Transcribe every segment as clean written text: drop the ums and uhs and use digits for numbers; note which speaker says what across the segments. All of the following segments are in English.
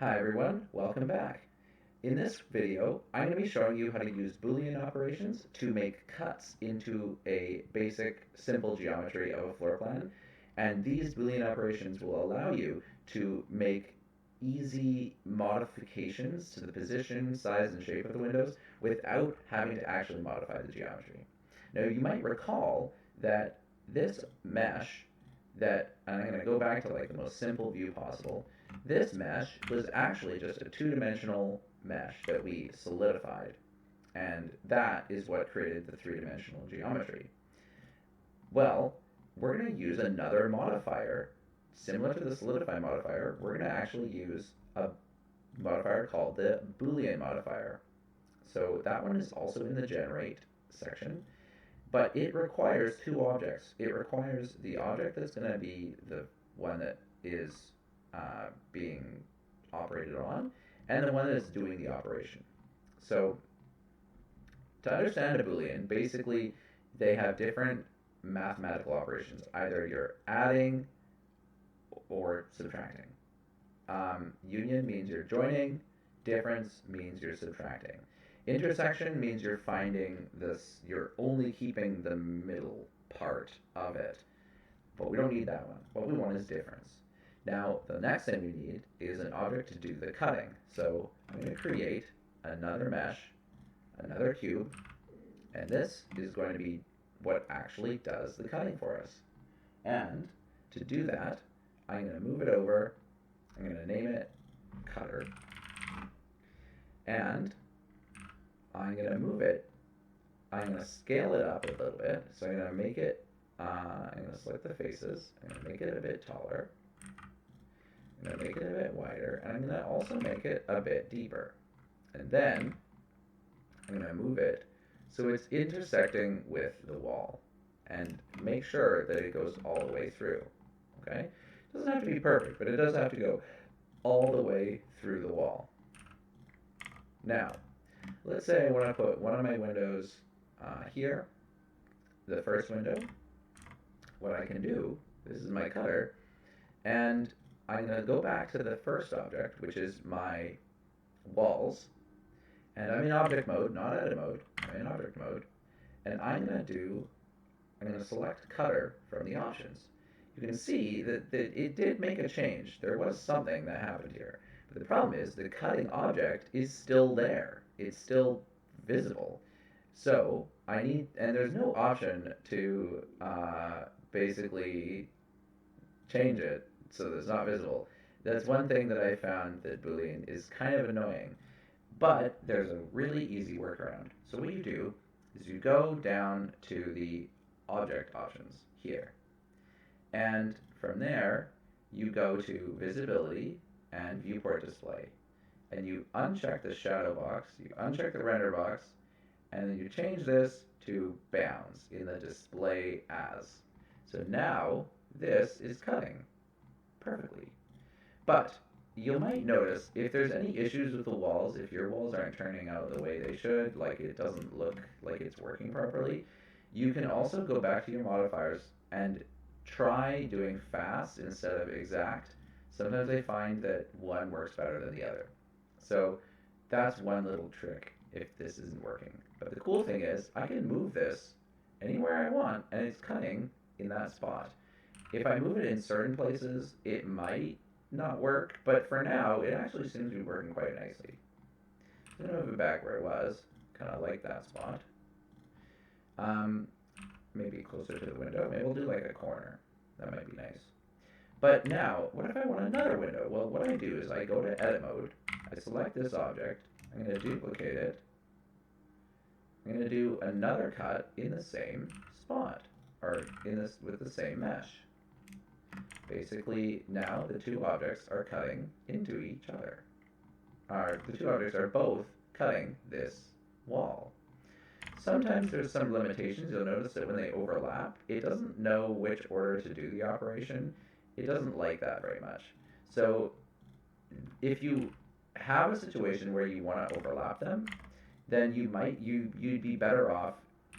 Speaker 1: Hi everyone, welcome back. In this video, I'm going to be showing you how to use Boolean operations to make cuts into a basic, simple geometry of a floor plan. And these Boolean operations will allow you to make easy modifications to the position, size, and shape of the windows without having to actually modify the geometry. Now, you might recall that this mesh and I'm going to go back to like the most simple view possible. This mesh was actually just a two-dimensional mesh that we solidified, and that is what created the three-dimensional geometry. Well, we're going to use another modifier. Similar to the solidify modifier, we're going to actually use a modifier called the Boolean modifier. So that one is also in the generate section, but it requires two objects. It requires the object that's going to be the one that is being operated on, and the one that's doing the operation. So to understand a Boolean, basically they have different mathematical operations. Either you're adding or subtracting. Union means you're joining. Difference means you're subtracting. Intersection means you're finding this, you're only keeping the middle part of it. But we don't need that one. What we want is difference. Now, the next thing we need is an object to do the cutting. So I'm going to create another mesh, another cube, and this is going to be what actually does the cutting for us. And to do that, I'm going to move it over. I'm going to name it cutter. And I'm going to move it. I'm going to scale it up a little bit. So I'm going to make it, I'm going to select the faces. I'm going to make it a bit taller. I'm going to make it a bit wider. And I'm going to also make it a bit deeper. And then I'm going to move it so it's intersecting with the wall. And make sure that it goes all the way through. Okay? It doesn't have to be perfect, but it does have to go all the way through the wall. Now, let's say I want to put one of my windows here, the first window. What I can do, this is my cutter, and I'm going to go back to the first object, which is my walls, and I'm in object mode, not edit mode, I'm in object mode, and I'm going to select cutter from the options. You can see that it did make a change. There was something that happened here. But the problem is the cutting object is still there. It's still visible. So and there's no option to basically change it so that it's not visible. That's one thing that I found that Boolean is kind of annoying. But there's a really easy workaround. So what you do is you go down to the object options here. And from there, you go to visibility and viewport display. And you uncheck the shadow box, you uncheck the render box, and then you change this to bounds in the display as. So now this is cutting perfectly. But you might notice if there's any issues with the walls, if your walls aren't turning out the way they should, like it doesn't look like it's working properly, you can also go back to your modifiers and try doing fast instead of exact. Sometimes I find that one works better than the other. So that's one little trick if this isn't working. But the cool thing is I can move this anywhere I want and it's cutting in that spot. If I move it in certain places, it might not work, but for now it actually seems to be working quite nicely. I'm going to move it back where it was, kind of like that spot. Maybe closer to the window. Maybe we'll do like a corner. That might be nice. But now, what if I want another window? Well, what I do is I go to edit mode, I select this object, I'm going to duplicate it, I'm going to do another cut in the same spot, or with the same mesh. Basically, now the two objects are cutting into each other. The two objects are both cutting this wall. Sometimes there's some limitations. You'll notice that when they overlap, it doesn't know which order to do the operation. It doesn't like that very much. So if you have a situation where you want to overlap them, then you'd be better off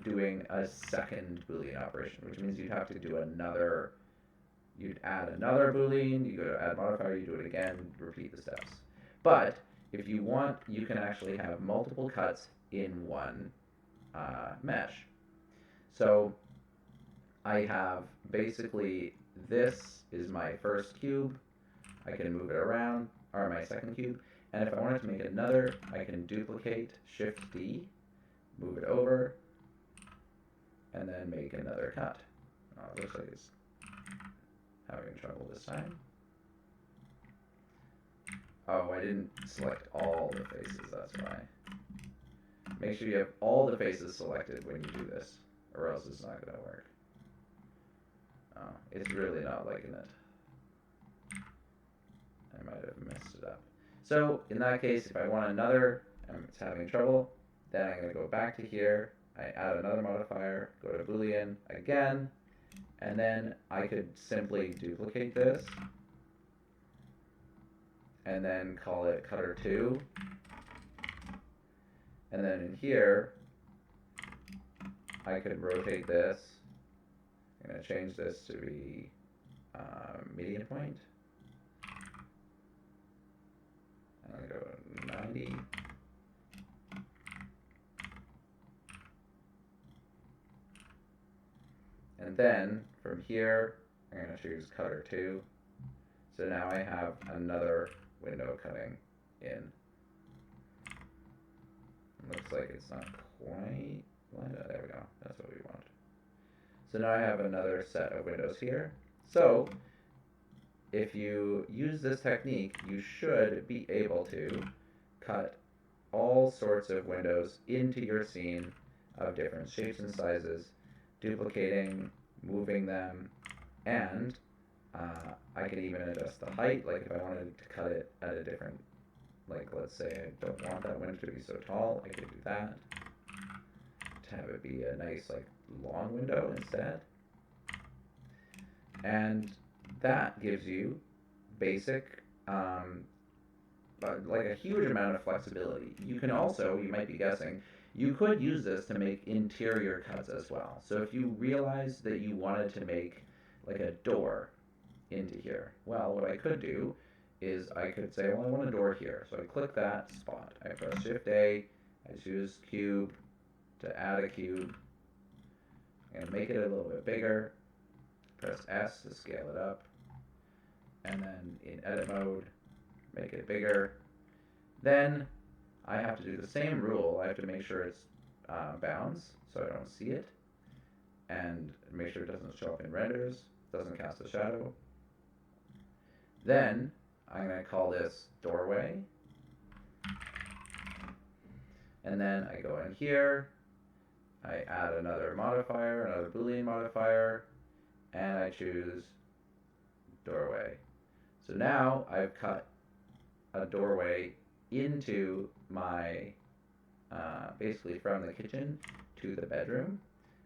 Speaker 1: doing a second Boolean operation, which means you'd have to do you'd add another Boolean, you go to add modifier, you do it again, repeat the steps. But if you want, you can actually have multiple cuts in one mesh. So I have basically, this is my first cube. I can move it around, or my second cube. And if I wanted to make another, I can duplicate Shift D, move it over, and then make another cut. Oh, it looks like it's having trouble this time. Oh, I didn't select all the faces, that's why. Make sure you have all the faces selected when you do this, or else it's not going to work. Oh, it's really not liking it. I might have messed it up. So, in that case, if I want another, and it's having trouble, then I'm going to go back to here, I add another modifier, go to Boolean again, and then I could simply duplicate this, and then call it cutter2, and then in here, I could rotate this. I'm going to change this to be median point. I'm going to go 90. And then from here, I'm going to choose cutter2. So now I have another window cutting in. Looks like it's not quite lined up. There we go. That's what we want. So now I have another set of windows here. So if you use this technique, you should be able to cut all sorts of windows into your scene of different shapes and sizes, duplicating, moving them, and I can even adjust the height. Like if I wanted to cut it at a different, like let's say I don't want that window to be so tall, I could do that to have it be a nice like long window instead. And that gives you basic, like a huge amount of flexibility. You can also, you might be guessing, you could use this to make interior cuts as well. So if you realize that you wanted to make like a door into here, well, what I could do is I could say, well, I want a door here. So I click that spot. I press Shift A, I choose cube to add a cube, and make it a little bit bigger. Press S to scale it up, and then in edit mode, make it bigger. Then I have to do the same rule. I have to make sure it's bounds so I don't see it, and make sure it doesn't show up in renders, doesn't cast a shadow. Then I'm going to call this doorway, and then I go in here, I add another modifier, another Boolean modifier, and I choose doorway. So now I've cut a doorway into my, basically from the kitchen to the bedroom.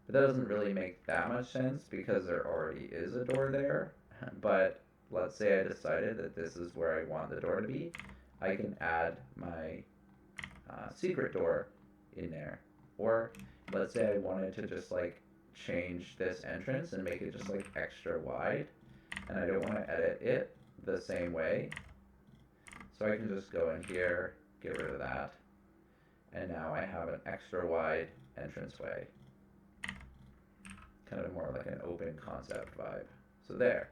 Speaker 1: But that doesn't really make that much sense because there already is a door there. But let's say I decided that this is where I want the door to be. I can add my secret door in there. Or let's say I wanted to just like change this entrance and make it just like extra wide, and I don't want to edit it the same way, so I can just go in here, get rid of that, and now I have an extra wide entranceway, kind of more like an open concept vibe. So there,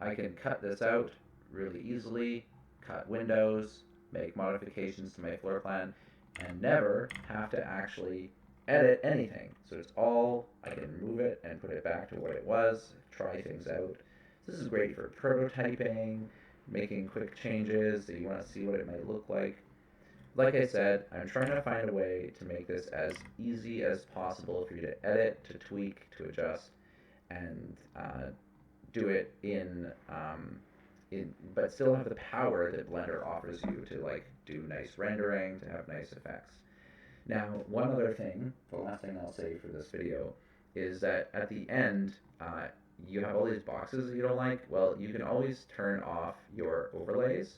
Speaker 1: I can cut this out really easily, cut windows, make modifications to my floor plan, and never have to actually edit anything. So it's all, I can move it and put it back to what it was, try things out. This is great for prototyping, making quick changes that you want to see what it might look like. Like I said, I'm trying to find a way to make this as easy as possible for you to edit, to tweak, to adjust, and do it but still have the power that Blender offers you to like do nice rendering, to have nice effects. Now, one other thing, the last thing I'll say for this video, is that at the end, you have all these boxes that you don't like. Well, you can always turn off your overlays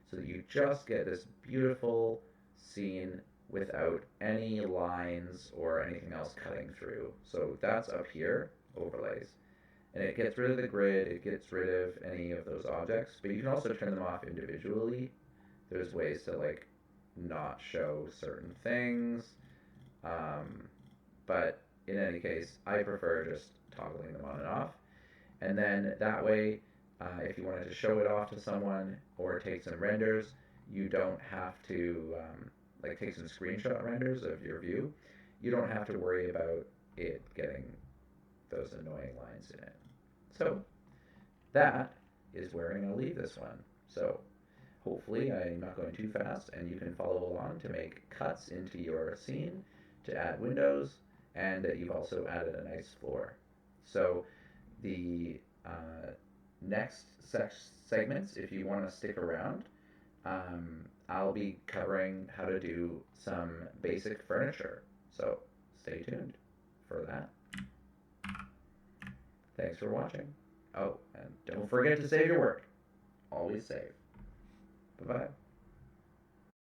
Speaker 1: so that you just get this beautiful scene without any lines or anything else cutting through. So that's up here, overlays. And it gets rid of the grid, it gets rid of any of those objects, but you can also turn them off individually There's ways to like not show certain things. But in any case, I prefer just toggling them on and off. And then that way, if you wanted to show it off to someone or take some renders, you don't have to like take some screenshot renders of your view. You don't have to worry about it getting those annoying lines in it. So that is where I'm going to leave this one. So hopefully I'm not going too fast and you can follow along to make cuts into your scene, to add windows, and that you've also added a nice floor. So the next segments, if you want to stick around, I'll be covering how to do some basic furniture. So stay tuned for that. Thanks for watching. Oh, and don't forget to save your work. Always save. Bye-bye.